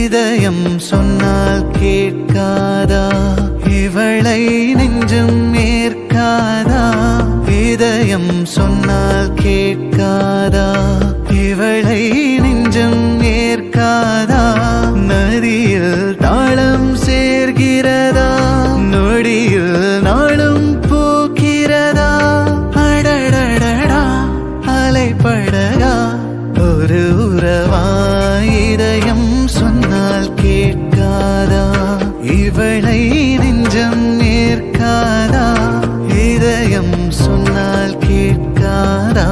இதயம் சொன்னால் கேட்காதா, இவளை நெஞ்சம் ஏற்காதா. இதயம் சொன்னால் கேட்காதா, இவளை நெஞ்சம் ஏற்காதா. நதியில் தாளம் சேர்கிறதா, நொடியில் நாளும் பூக்கிறதா. அடடடடா அலைப்படகா ஒரு உறவா, இதயம் சொன்னால் கேட்காதா, இவளை நெஞ்சம் ஏற்காதா. இதயம் சொன்னால் கேட்காதா.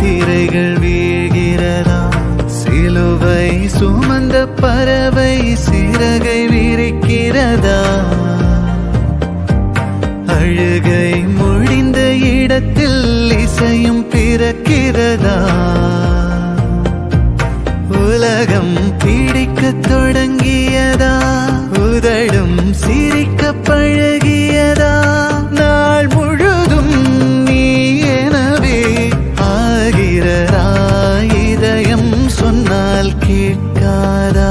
திரைகள் வீழ்கிறதா, சிலுவை சுமந்த பறவை சிறகை விரிக்கிறதா. அழுகை முடிந்த இடத்தில் இசையும் பிறக்கிறதா. உலகம் பிடிக்க தொடங்கியதா, உதடும் சிரிக்க பழகியதா. நாள் முழுதும் நீ எனவே ஆகிறதா, இதயம் சொன்னால் கேட்காதா.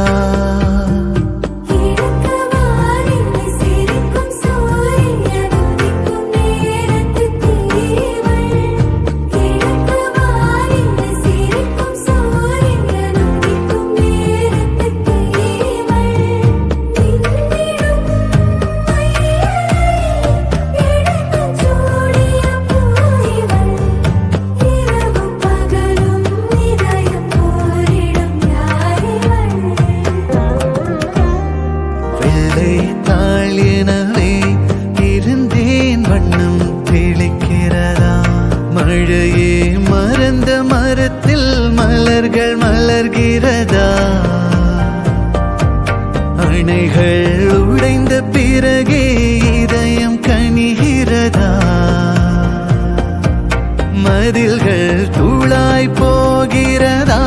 எனவே இருந்தேன் வண்ணம் தெளிக்கிறதா. மழையே மறந்த மரத்தில் மலர்கள் மலர்கிறதா. அணைகள் உடைந்த பிறகே இதயம் கனிகிறதா. மதில்கள் தூளாய் போகிறதா.